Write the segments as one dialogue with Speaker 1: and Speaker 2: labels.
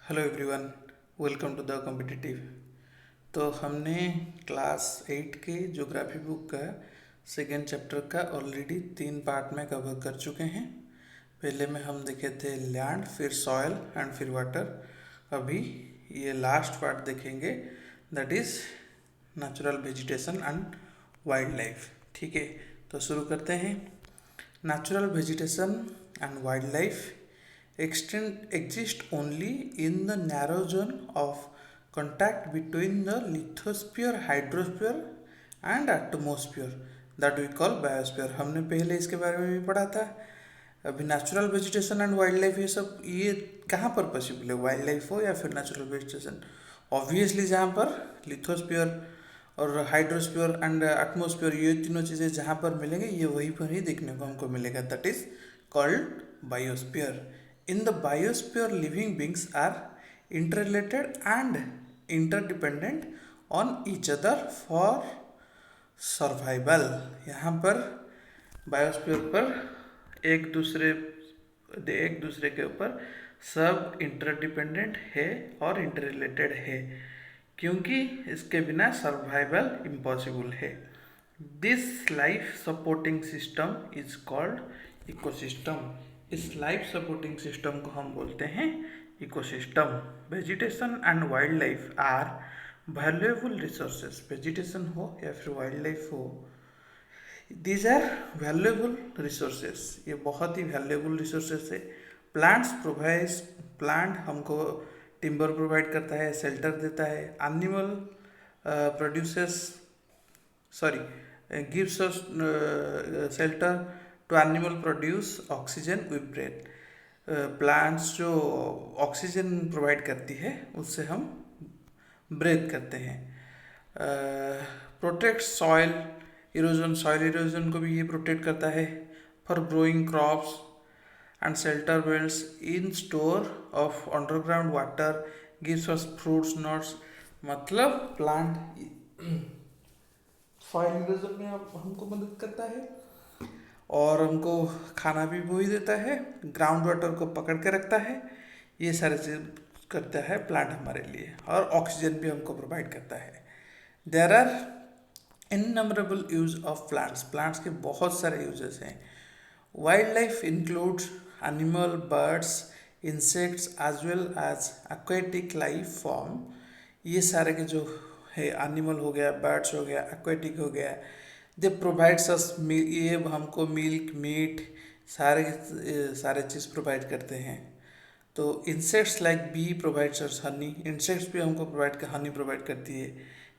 Speaker 1: Hello everyone, welcome to the competitive. तो हमने class 8 के ज्योग्राफी बुक का सेकेंड चैप्टर का ऑलरेडी 3 पार्ट में कवर कर चुके हैं। पहले में हम देखे थे लैंड, फिर सॉयल एंड फिर वाटर। अभी ये लास्ट पार्ट देखेंगे, that is natural vegetation and wild life. ठीक है, तो शुरू करते हैं। Natural vegetation and wild life exist only in the narrow zone of contact between the lithosphere, hydrosphere and atmosphere that we call biosphere। हमने पहले इसके बारे में भी पढ़ा था। अभी natural vegetation and wild life ये कहाँ पर पॉसिबल है, वाइल्ड लाइफ हो या फिर नेचुरल वेजिटेशन। ऑब्वियसली जहाँ पर लिथोस्फीयर और हाइड्रोस्फीयर एंड एटमोस्फीयर, ये तीनों चीज़ें जहाँ पर मिलेंगे ये वहीं पर ही देखने को हमको मिलेगा, that is called biosphere. In the biosphere, living beings are interrelated and interdependent on each other for survival। यहाँ पर बायोस्फीयर पर एक दूसरे के ऊपर सब इंटरडिपेंडेंट है और इंटररिलेटेड है, क्योंकि इसके बिना सर्वाइवल इम्पॉसिबल है। This life supporting system is called ecosystem. इस लाइफ सपोर्टिंग सिस्टम को हम बोलते हैं ecosystem. Vegetation and wild life are valuable resources. Vegetation हो या फिर वाइल्ड लाइफ हो, दीज आर वैल्यूएबल रिसोर्सेज। ये बहुत ही वैल्यूएबल रिसोर्सेज है। प्लांट हमको टिम्बर प्रोवाइड करता है, शेल्टर देता है। Animal produces gives us shelter to animal produce oxygen with breath. Plants जो ऑक्सीजन प्रोवाइड करती है उससे हम ब्रेथ करते हैं। प्रोटेक्ट सॉइल इरोजन को भी ये प्रोटेक्ट करता है। For growing crops and shelter belts in store of underground water gives us fruits nuts. मतलब प्लांट सॉइल इरोजन में हमको मदद करता है और हमको खाना भी वही देता है, ग्राउंड वाटर को पकड़ के रखता है। ये सारे चीज़ करता है प्लांट हमारे लिए, और ऑक्सीजन भी हमको प्रोवाइड करता है। There are innumerable use of plants. Plants के बहुत सारे यूजेस हैं। Wild life includes animal, birds, insects as well as aquatic life form. ये सारे के जो है, एनिमल हो गया, बर्ड्स हो गया, एक्वेटिक हो गया, दे प्रोवाइड्स अस, ये हमको मिल्क, मीट, सारे चीज़ प्रोवाइड करते हैं। तो insects like bee provides us honey. Insects भी हमको हनी प्रोवाइड करती है।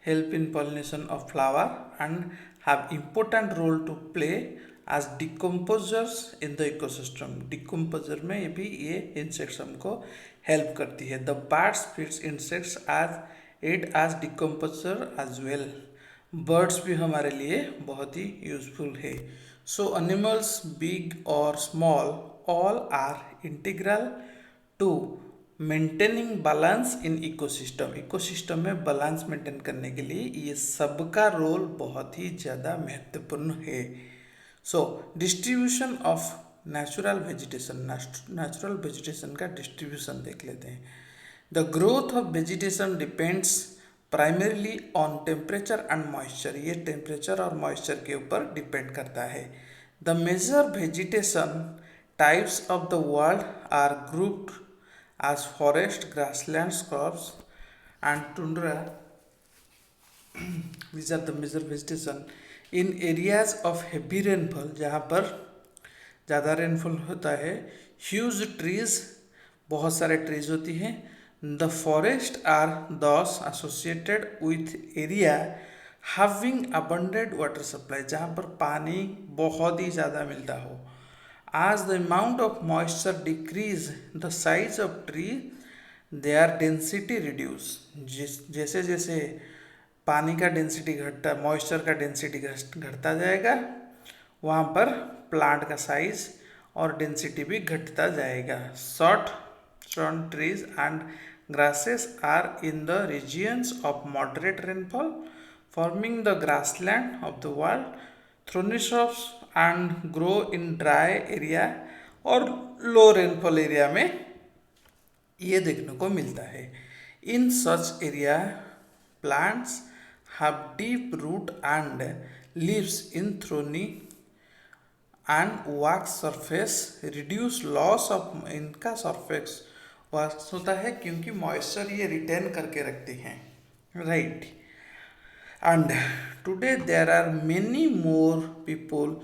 Speaker 1: Help in pollination of flower and have important role to play as decomposers in the ecosystem. Decomposer में ये भी इंसेक्ट्स हमको हेल्प करती है। The birds feeds insects as decomposer as well. Birds भी हमारे लिए बहुत ही यूजफुल है। सो एनिमल्स बिग और small all are integral to maintaining balance in ecosystem. Ecosystem में बैलेंस मेंटेन करने के लिए ये सबका रोल बहुत ही ज़्यादा महत्वपूर्ण है। So distribution of natural vegetation का डिस्ट्रीब्यूशन देख लेते हैं। The growth of vegetation depends primarily on temperature and moisture. ये टेम्परेचर और मॉइस्चर के ऊपर डिपेंड करता है। The major vegetation types of the world are grouped as forest, grasslands, crops and tundra. these are the major vegetation in areas of heavy rainfall, जहाँ पर ज़्यादा rainfall होता है। ह्यूज ट्रीज, बहुत सारे ट्रीज होती हैं। द फॉरेस्ट आर दस associated with area having abundant water supply, जहाँ पर पानी बहुत ही ज़्यादा मिलता हो। as the amount of moisture decrease the size of tree, their density reduce। जैसे जैसे पानी का डेंसिटी घटता, मॉइस्चर का डेंसिटी घटता जाएगा, वहाँ पर प्लांट का साइज और डेंसिटी भी घटता जाएगा। Short trees and grasses are in the regions of moderate rainfall forming the grassland of the world। thorny shrubs and grow in dry area और लो रेनफॉल एरिया में ये देखने को मिलता है। In such area plants have deep root and leaves in thorny and wax surface reduce loss of, इनका surface wax होता है क्योंकि मॉइस्चर ये रिटेन करके रखते हैं, right. And today there are many more people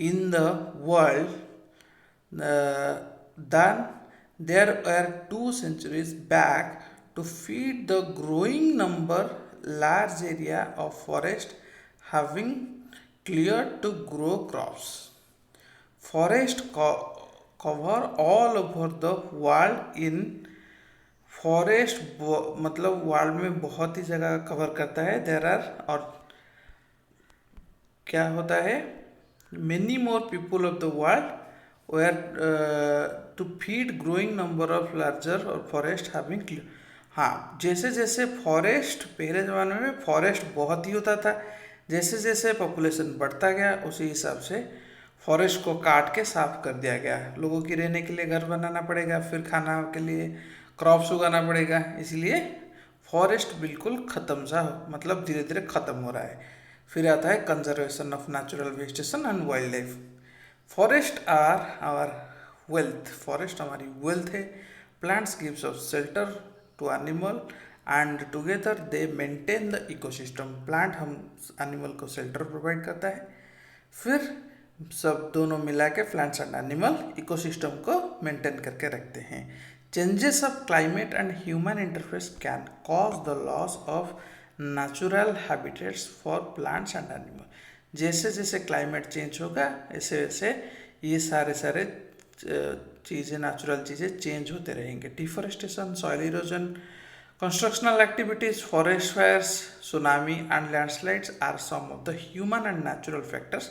Speaker 1: in the world than there were 2 centuries back to feed the growing number large area of forest having cleared to grow crops. Forest cover all over the world in forest मतलब world में बहुत ही जगह cover करता है। There are, और क्या होता है, many more people of the world were to feed growing number of larger और फॉरेस्ट हैविंग। हाँ, जैसे जैसे फॉरेस्ट, पहले ज़माने में फॉरेस्ट बहुत ही होता था, जैसे जैसे पॉपुलेशन बढ़ता गया उसी हिसाब से फॉरेस्ट को काट के साफ कर दिया गया। लोगों की रहने के लिए घर बनाना पड़ेगा, फिर खाना के लिए क्रॉप्स उगाना पड़ेगा, इसलिए फॉरेस्ट बिल्कुल ख़त्म सा, मतलब धीरे धीरे ख़त्म हो रहा है। फिर आता है conservation of natural vegetation and wild life. Forest are our wealth, forest हमारी वेल्थ है। Plants gives of shelter to animal and together they maintain the ecosystem. Plant हम एनिमल को शेल्टर प्रोवाइड करता है, फिर सब दोनों मिला के प्लांट्स एंड एनिमल इकोसिस्टम को मेंटेन करके रखते हैं। Changes of climate and human interface can cause the loss of natural habitats for plants and animal. जैसे जैसे क्लाइमेट चेंज होगा ऐसे वैसे ये सारे चीज़ें, नेचुरल चीज़ें चेंज होते रहेंगे। Deforestation, soil erosion, constructional activities, forest fires, tsunami and landslides are some of the human and natural factors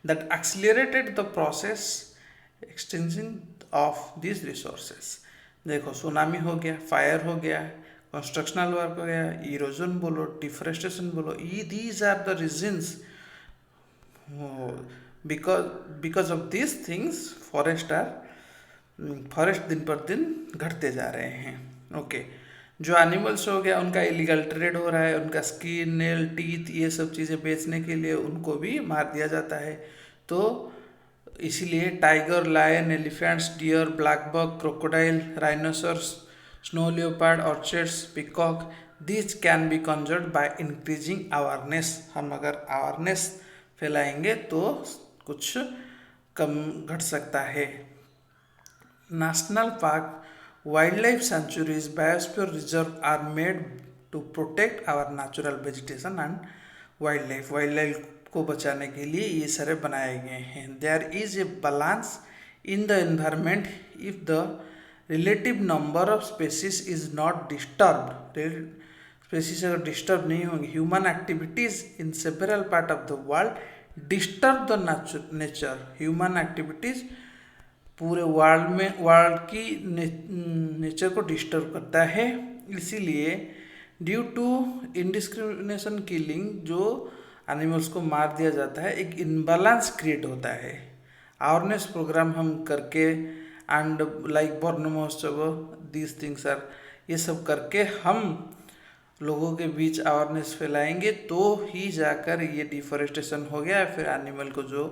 Speaker 1: that accelerated the process extinction of these resources। देखो, सुनामी हो गया, फायर हो गया, कंस्ट्रक्शनल वर्क हो गया, erosion बोलो, deforestation बोलो, ये these are the reasons. Because of these things forest दिन पर दिन घटते जा रहे हैं। ओके, जो एनिमल्स हो गया उनका इलीगल ट्रेड हो रहा है, उनका स्किन, नेल, टीथ, ये सब चीज़ें बेचने के लिए उनको भी मार दिया जाता है। तो इसीलिए tiger, lion, elephants, deer, black buck, crocodile, rhinoceros, snow leopard, orchids, peacock, this can be conserved by increasing awareness. हम अगर अवेयरनेस फैलाएंगे तो कुछ कम घट सकता है। National park, wildlife sanctuaries, biosphere reserve are made to protect our natural vegetation and wildlife। wildlife को बचाने के लिए ये सारे बनाए गए हैं। there is a balance in the environment if the relative number of species is not disturbed। species अगर डिस्टर्ब नहीं होंगी, human activities in several part of the world disturb the nature। human activities पूरे world की nature को disturb करता है। इसीलिए due to इंडिस्क्रिमिनेशन killing, जो एनिमल्स को मार दिया जाता है, एक इम्बैलेंस क्रिएट होता है। अवेयरनेस प्रोग्राम हम करके एंड लाइक वर्ण महोत्सव, दीज थिंग्स आर, ये सब करके हम लोगों के बीच अवेयरनेस फैलाएंगे तो ही जाकर ये डिफॉरेस्टेशन हो गया, फिर एनिमल को जो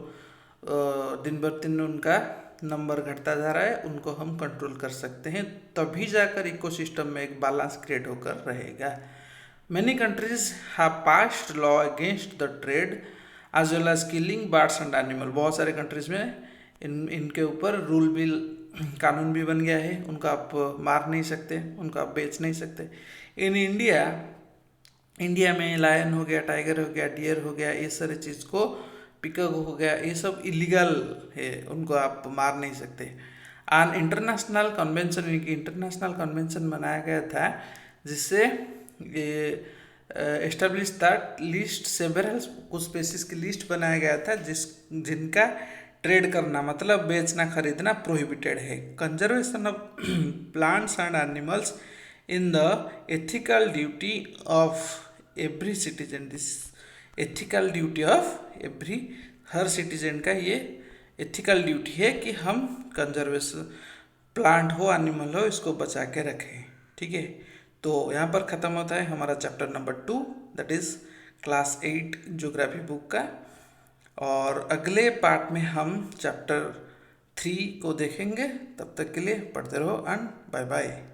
Speaker 1: दिन बर दिन उनका नंबर घटता जा रहा है उनको हम कंट्रोल कर सकते हैं, तभी जाकर इकोसिस्टम में एक बैलेंस क्रिएट होकर रहेगा। Many countries have passed law against the trade as well as killing birds and animal. बहुत सारे कंट्रीज में इनके ऊपर रूल भी, कानून भी बन गया है, उनको आप मार नहीं सकते, उनको आप बेच नहीं सकते। इन इंडिया में लायन हो गया, टाइगर हो गया, डियर हो गया, ये सारे चीज़ को, पिकॉक हो गया, ये सब इलीगल है, उनको आप मार नहीं सकते। एन इंटरनेशनल कन्वेंशन बनाया गया था जिससे एस्टेब्लिश दैट लिस्ट सेवरल, कुछ स्पेसीज की लिस्ट बनाया गया था जिनका ट्रेड करना, मतलब बेचना खरीदना प्रोहिबिटेड है। Conservation of plants and animals in the ethical duty of every citizen. This ethical duty of every, her citizen का ये एथिकल ड्यूटी है कि हम कंजर्वेशन प्लांट हो एनिमल हो इसको बचा के रखें। ठीक है, तो यहाँ पर ख़त्म होता है हमारा chapter number 2, that is class 8 geography book का। और अगले पार्ट में हम चैप्टर 3 को देखेंगे। तब तक के लिए पढ़ते रहो एंड बाय बाय।